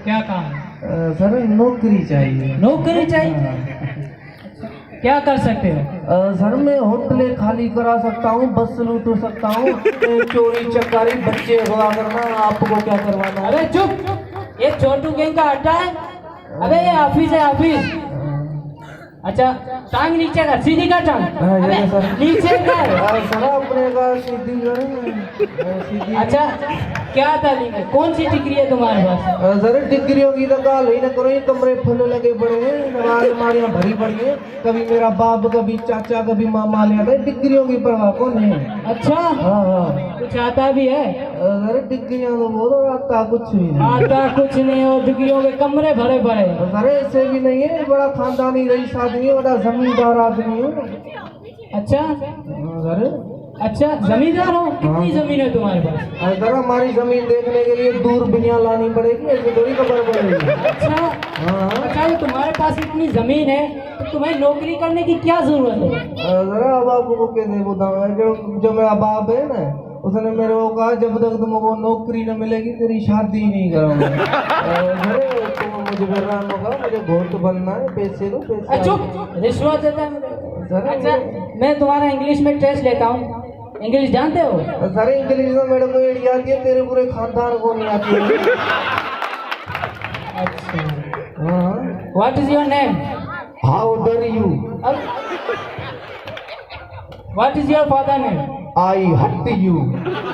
क्या काम है? सर नौकरी चाहिए। नौकरी चाहिए? क्या कर सकते हो? सर मैं होटलें खाली करा सकता हूँ, बस लूट सकता हूँ, चोरी चकारी बच्चे अगवा करना, आपको क्या करवाना है? अबे चुप, ये छोटू गैंग का अड्डा है। अबे ये ऑफिस है, ऑफिस। अच्छा टांग नीचे कर, सीधी कर टांग। अबे सर नीचे कर। सर अपने का सीधी करें सीधी। अच्छा क्या तालीम है, कौन सी डिग्री है तुम्हारे पास? सर डिग्रियों की तो गाल ही ना करो, ये कमरे फूल लगे पड़े हैं, अलमारियां भरी पड़ी हैं, कभी मेरा बाप कभी चाचा कभी मामा ले आता है, डिग्रियों की परवाह कौन है? अच्छा हाँ कुछ आता भी है? सर डिग्रियां तो बोलो, आता कुछ भी नहीं। आता कुछ नहीं हो, डिग्रियों के कमरे भरे पड़े। सर ऐसे भी नहीं है, बड़ा खानदानी रईस आदमी है, बड़ा जमींदार आदमी हूँ। अच्छा सर अच्छा जमींदार हो? कितनी जमीन है तुम्हारे पास? सर हमारी जमीन देखने के लिए दूर बिनिया लानी पड़ेगी, ऐसे थोड़ी खबर पड़ेगी। अच्छा अच्छा तो तुम्हारे पास इतनी जमीन है तो तुम्हें नौकरी करने की क्या जरूरत है? सर अब आपको कैसे बताऊँ, जो मेरा बाप है ना, उसने मेरे को कहा जब तक तुमको नौकरी न मिलेगी तेरी शादी नहीं करूँगा। तुम मुझे बेरान होगा, मुझे घोट बनना है, पैसे दो पैसे। चुप, रिश्वत देता है मुझे। सर अच्छा मैं तुम्हारा इंग्लिश में टेस्ट लेता हूँ, इंग्लिश जानते हो? सर इंग्लिश में मेरे को एडी आती है, तेरे पूरे खानदान को नहीं आती है। अच्छा हाँ what is your name? How dare you? What is your father name? I hate you.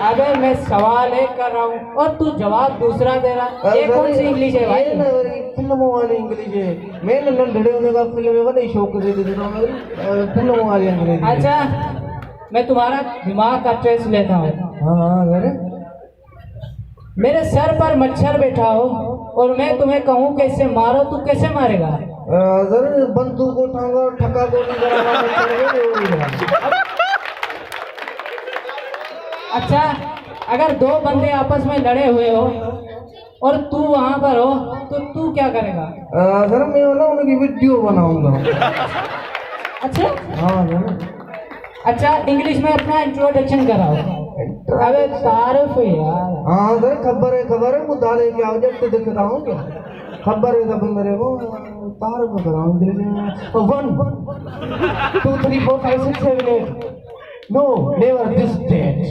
अबे मैं सवाल एक कर रहा हूँ और तू जवाब दूसरा दे रहा। ये कौन सी इंग्लिश है भाई? फिल्मों वाली इंग्लिश है। मैं नंढड़े होने का फिल्म में नहीं शौक दे देता हूँ, फिल्मों वाली अंग्रेजी। अच्छा मैं तुम्हारा दिमाग का टेस्ट लेता हूँ। हाँ सर। मेरे सर पर मच्छर बैठा हो और मैं तुम्हें कहूँ कि इसे मारो, तू कैसे मारेगा? सर बंदूक उठाऊंगा और ठक्का गोली कराऊंगा। अच्छा अगर दो बंदे आपस में लड़े हुए हो और तू वहाँ पर हो तो तू क्या करेगा? सर मैं ना उनकी वीडियो बनाऊंगा। अच्छा हाँ सर। अच्छा इंग्लिश में अपना इंट्रोडक्शन कराओ। अबे तारीफ है यार। हाँ सर खबर है, मुद्दा लेके आओ, जब दिख रहा हूँ क्या खबर है सब मेरे को, तारीफ कराऊँ। 1 2 3 4 5 6 7 8 No, never this date.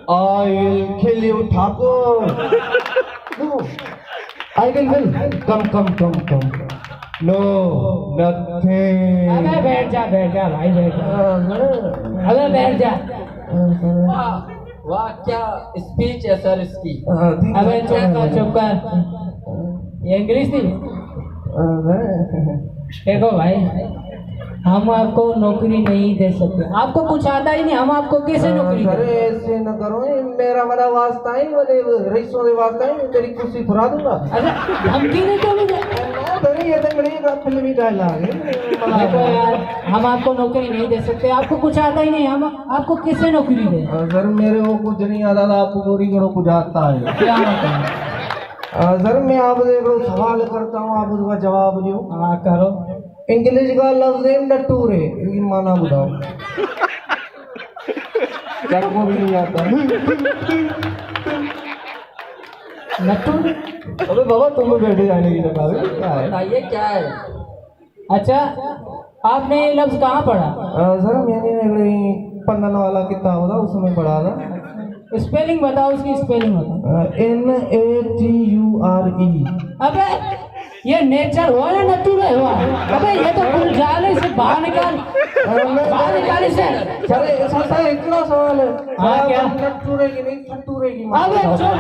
I will kill you, Thakur. No, I will. Come. No, nothing. अबे बैठ जा भाई, बैठ जा। अबे बैठ जा। वाह क्या स्पीच है सर इसकी। अबे चुप कर। ये इंग्लिश थी। देखो भाई हम आपको नौकरी नहीं दे सकते, आपको कुछ आता ही नहीं, हम आपको कैसे नौकरी सर दें? ऐसे न करो, मेरा बड़ा वास्ता है, वाले रईसों के वास्ता है, तेरी कुर्सी खुरा दूंगा। अरे धमकी नहीं तो मुझे। ये तो मेरी फिल्मी डायलॉग है। देखो यार हम आपको नौकरी नहीं दे सकते, आपको कुछ आता ही नहीं, हम आपको कैसे नौकरी दें? सर मेरे को कुछ नहीं आता था, आपको गोरी करो कुछ आता है। क्या आता है? सर मैं आपसे सवाल करता हूँ, आप उसका जवाब दो। हाँ करो। इंग्लिश का लफ्ज है नटूरे, इसकी माना बताओ। को भी नहीं आता। नट्टू? अबे बाबा तुम बैठे जाने की जगह क्या है? बताइए क्या है? अच्छा आपने ये लफ्ज कहाँ पढ़ा? सर मैंने पन्नन वाला किताब था उसमें पढ़ा था। स्पेलिंग बताओ, उसकी स्पेलिंग बताओ। NATURE। अबे ये नेचर हुआ या नटूरे हुआ? अबे ये तो तुम जाले से बाहर निकाल इसे। सर इतना सवाल है। हाँ क्या? नटूरे की नहीं, खटूरे की। अबे चुप।